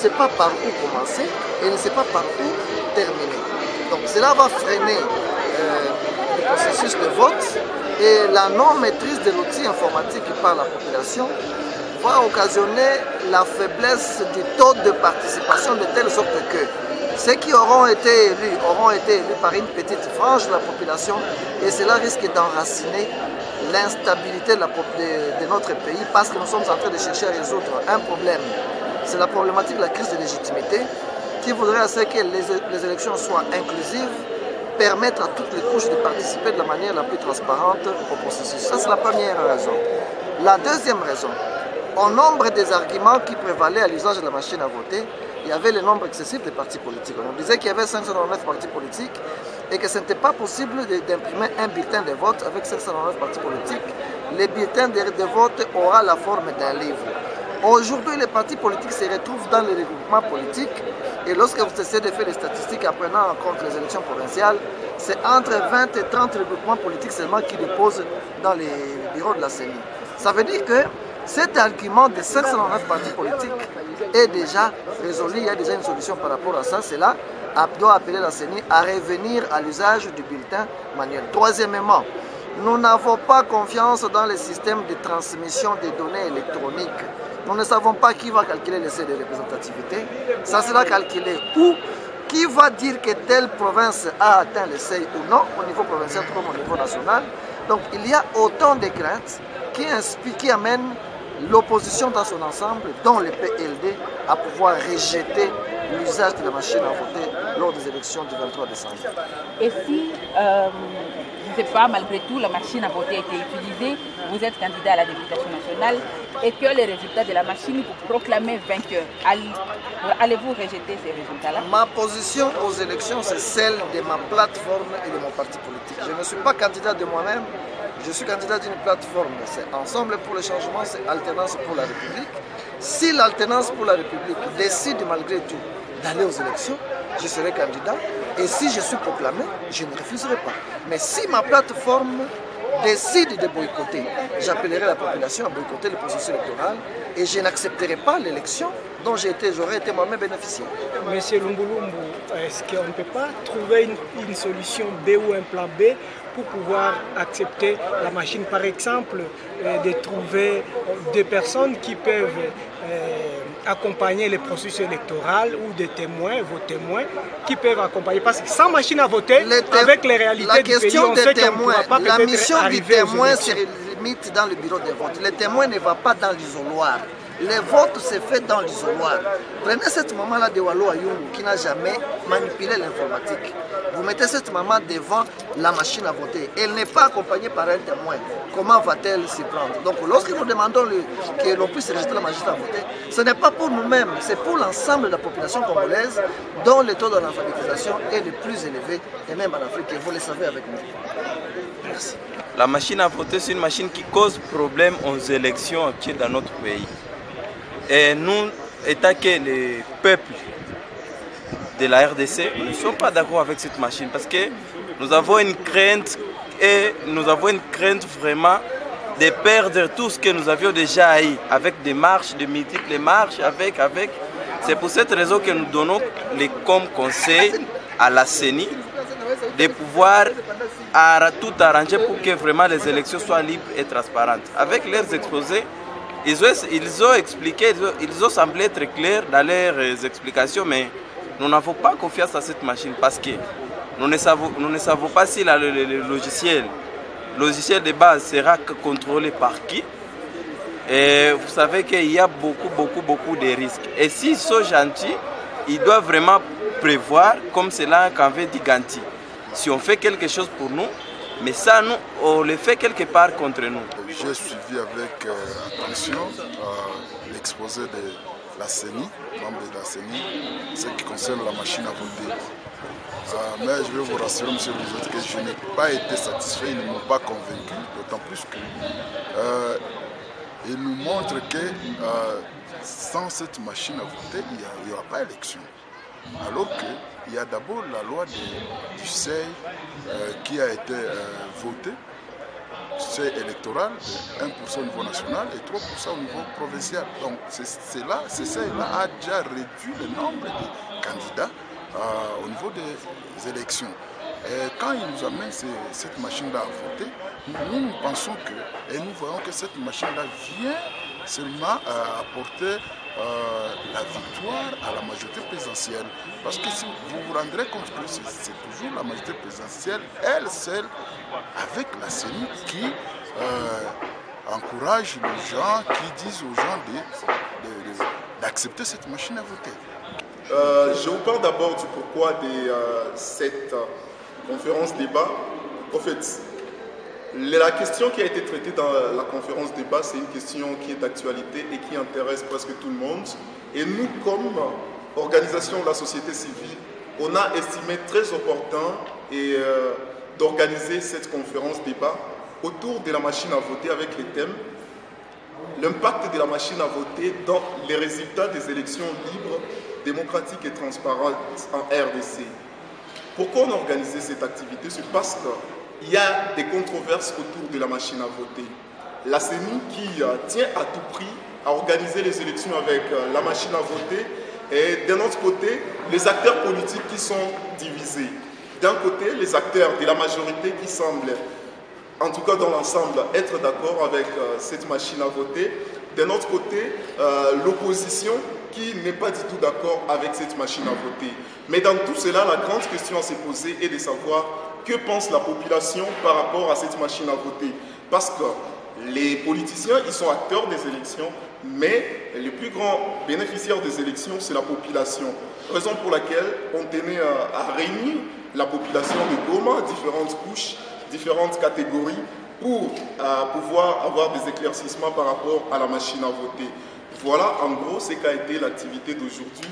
sait pas par où commencer et ne sait pas par où terminer. Donc cela va freiner le processus de vote et la non-maîtrise de l'outil informatique par la population va occasionner la faiblesse du taux de participation de telle sorte que ceux qui auront été élus par une petite frange de la population et cela risque d'enraciner l'instabilité de notre pays parce que nous sommes en train de chercher à résoudre un problème. C'est la problématique de la crise de légitimité qui voudrait à ce que les élections soient inclusives, permettre à toutes les couches de participer de la manière la plus transparente au processus. Ça, c'est la première raison. La deuxième raison, au nombre des arguments qui prévalaient à l'usage de la machine à voter, il y avait le nombre excessif de partis politiques. On disait qu'il y avait 599 partis politiques et que ce n'était pas possible d'imprimer un bulletin de vote avec 599 partis politiques. Le bulletin de vote aura la forme d'un livre. Aujourd'hui, les partis politiques se retrouvent dans les regroupements politiques et lorsque vous essayez de faire les statistiques en prenant en compte les élections provinciales, c'est entre 20 et 30 regroupements politiques seulement qui déposent dans les bureaux de la CENI. Ça veut dire que cet argument de 599 partis politiques est déjà résolu, il y a déjà une solution par rapport à ça. Cela doit appeler la CENI à revenir à l'usage du bulletin manuel. Troisièmement, nous n'avons pas confiance dans les systèmes de transmission des données électroniques. Nous ne savons pas qui va calculer les seuils de représentativité. Ça sera calculé où, qui va dire que telle province a atteint les seuils ou non, au niveau provincial comme au niveau national. Donc il y a autant de craintes qui amènent l'opposition dans son ensemble, dont le PLD, à pouvoir rejeter l'usage de la machine à voter lors des élections du 23 décembre. Et si, je ne sais pas, malgré tout, la machine à voter a été utilisée, vous êtes candidat à la députation nationale et que les résultats de la machine vous proclamez vainqueur, allez-vous rejeter ces résultats-là? Ma position aux élections, c'est celle de ma plateforme et de mon parti politique. Je ne suis pas candidat de moi-même. Je suis candidat d'une plateforme, c'est Ensemble pour le changement, c'est Alternance pour la République. Si l'Alternance pour la République décide malgré tout d'aller aux élections, je serai candidat. Et si je suis proclamé, je ne refuserai pas. Mais si ma plateforme décide de boycotter, j'appellerai la population à boycotter le processus électoral et je n'accepterai pas l'élection dont j'aurais été moi-même bénéficiaire. Monsieur Lumbulumbu, est-ce qu'on ne peut pas trouver une solution B ou un plan B pour pouvoir accepter la machine? Par exemple, de trouver des personnes qui peuvent accompagner le processus électoral ou des témoins, vos témoins, qui peuvent accompagner. Parce que sans machine à voter, avec les réalités du pays, on sait qu'on ne pourra pas peut-être arriver aux élections. La mission du témoin se limite dans le bureau de vote. Le témoin ne va pas dans l'isoloir. Le vote se fait dans l'isoloir. Prenez cette maman-là de Wallo Ayungu qui n'a jamais manipulé l'informatique. Vous mettez cette maman devant la machine à voter. Elle n'est pas accompagnée par un témoin. Comment va-t-elle s'y prendre? Donc lorsque nous demandons que l'on puisse rejeter la machine à voter, ce n'est pas pour nous-mêmes, c'est pour l'ensemble de la population congolaise dont le taux d'analphabétisation est le plus élevé, et même en Afrique, et vous le savez avec nous. Merci. La machine à voter, c'est une machine qui cause problème aux élections actuelles dans notre pays. Et nous, étant que les peuples de la RDC, nous ne sommes pas d'accord avec cette machine parce que nous avons une crainte vraiment de perdre tout ce que nous avions déjà eu avec des marches, de multiples marches, C'est pour cette raison que nous donnons comme conseil à la CENI de pouvoir tout arranger pour que vraiment les élections soient libres et transparentes. Avec leurs exposés, ils ont expliqué, ils ont semblé être clairs dans leurs explications, mais nous n'avons pas confiance à cette machine parce que nous ne savons pas si le logiciel de base sera contrôlé par qui. Et vous savez qu'il y a beaucoup de risques. Et s'ils sont gentils, ils doivent vraiment prévoir, comme cela qu'avait dit Ganti. Si on fait quelque chose pour nous, mais ça, nous, on le fait quelque part contre nous. J'ai suivi avec attention l'exposé de la CENI, membre de la CENI, ce qui concerne la machine à voter. Mais je vais vous rassurer, monsieur le ministre, que je n'ai pas été satisfait, ils ne m'ont pas convaincu, d'autant plus qu'ils nous montrent que sans cette machine à voter, il n'y aura pas d'élection. Alors qu'il y a d'abord la loi du seuil qui a été votée succès électoral, 1% au niveau national et 3% au niveau provincial. Donc cela a déjà réduit le nombre de candidats au niveau des élections. Et quand il nous amène cette machine-là à voter, nous pensons que, et nous voyons que cette machine-là vient seulement apporter la victoire à la majorité présidentielle. Parce que si vous vous rendrez compte que c'est toujours la majorité présidentielle, elle seule, avec la CENI, qui encourage les gens, qui disent aux gens d'accepter cette machine à voter. Je vous parle d'abord du pourquoi de cette conférence débat. En fait, la question qui a été traitée dans la conférence débat, c'est une question qui est d'actualité et qui intéresse presque tout le monde. Et nous, comme organisation de la société civile, on a estimé très opportun d'organiser cette conférence débat autour de la machine à voter avec les thèmes l'impact de la machine à voter dans les résultats des élections libres, démocratiques et transparentes en RDC. Pourquoi on a organisé cette activité? C'est parce qu'il y a des controverses autour de la machine à voter. La CENI qui tient à tout prix à organiser les élections avec la machine à voter et d'un autre côté, les acteurs politiques qui sont divisés. D'un côté, les acteurs de la majorité qui semblent, en tout cas dans l'ensemble, être d'accord avec cette machine à voter. D'un autre côté, l'opposition qui n'est pas du tout d'accord avec cette machine à voter. Mais dans tout cela, la grande question à se poser est de savoir que pense la population par rapport à cette machine à voter. Parce que les politiciens, ils sont acteurs des élections, mais les plus grands bénéficiaires des élections, c'est la population. Raison pour laquelle on tenait à réunir la population de Goma, différentes couches, différentes catégories, pour pouvoir avoir des éclaircissements par rapport à la machine à voter. Voilà en gros ce qu'a été l'activité d'aujourd'hui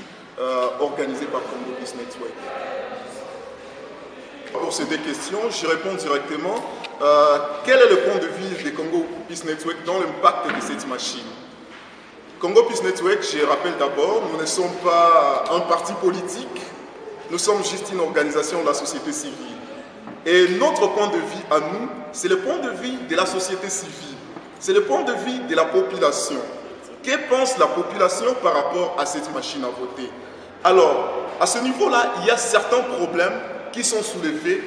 organisée par Congo Peace Network. Pour ces deux questions, je réponds directement. Quel est le point de vue de Congo Peace Network dans l'impact de cette machine? Congo Peace Network, je rappelle d'abord, nous ne sommes pas un parti politique, nous sommes juste une organisation de la société civile. Et notre point de vue à nous, c'est le point de vue de la société civile, c'est le point de vue de la population. Que pense la population par rapport à cette machine à voter? Alors, à ce niveau-là, il y a certains problèmes qui sont soulevés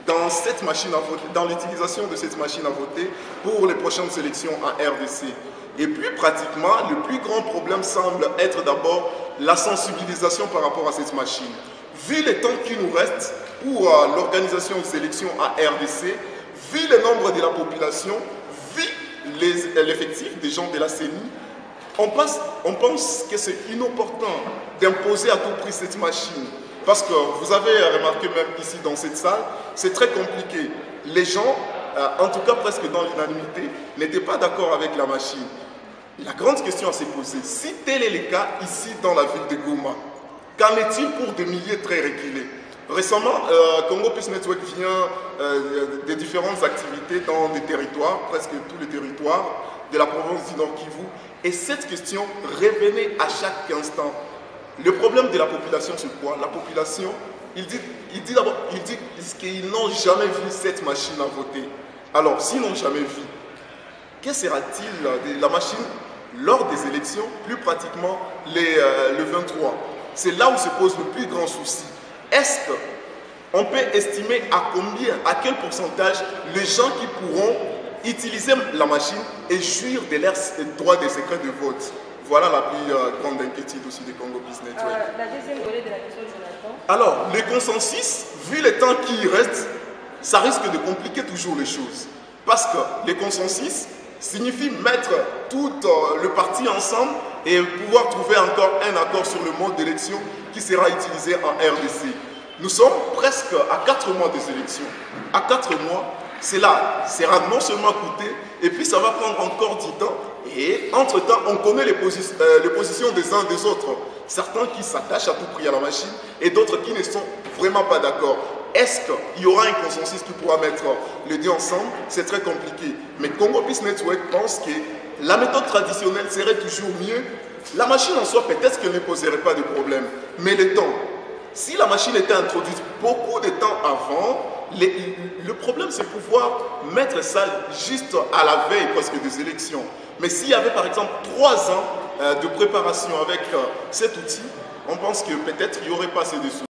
dans cette machine à voter, dans l'utilisation de cette machine à voter pour les prochaines élections en RDC. Et plus pratiquement, le plus grand problème semble être d'abord la sensibilisation par rapport à cette machine. Vu le temps qui nous reste pour l'organisation des élections en RDC, vu le nombre de la population, vu l'effectif des gens de la CENI, on pense que c'est inopportun d'imposer à tout prix cette machine. Parce que vous avez remarqué même ici dans cette salle, c'est très compliqué. Les gens, en tout cas presque dans l'unanimité, n'étaient pas d'accord avec la machine. La grande question à se poser, si tel est le cas ici dans la ville de Goma, qu'en est-il pour des milliers très reculés? Récemment, Congo Peace Network vient de différentes activités dans des territoires, presque tous les territoires de la province du Nord Kivu. Et cette question revenait à chaque instant. Le problème de la population, c'est quoi? La population, il dit qu'ils n'ont jamais vu cette machine à voter. Alors, s'ils n'ont jamais vu, que sera-t-il de la machine lors des élections, plus pratiquement le 23? C'est là où se pose le plus grand souci. Est-ce qu'on peut estimer à combien, à quel pourcentage les gens qui pourront utiliser la machine et jouir de leurs droits des secrets de vote? Voilà la plus grande inquiétude aussi de Congo Peace Network. La deuxième volée de la question, Jonathan. Alors, le consensus, vu le temps qui y reste, ça risque de compliquer toujours les choses. Parce que le consensus signifie mettre tout le parti ensemble et pouvoir trouver encore un accord sur le mode d'élection qui sera utilisé en RDC. Nous sommes presque à 4 mois des élections. À 4 mois, cela sera non seulement coûté, et puis ça va prendre encore du temps. Et entre-temps, on connaît les positions des uns des autres. Certains qui s'attachent à tout prix à la machine et d'autres qui ne sont vraiment pas d'accord. Est-ce qu'il y aura un consensus qui pourra mettre les deux ensemble? C'est très compliqué. Mais Congo Peace Network pense que la méthode traditionnelle serait toujours mieux. La machine en soi, peut-être qu'elle ne poserait pas de problème. Mais le temps, si la machine était introduite beaucoup de temps avant, le problème, c'est pouvoir mettre ça juste à la veille presque des élections. Mais s'il y avait par exemple 3 ans de préparation avec cet outil, on pense que peut-être il n'y aurait pas ces dessous.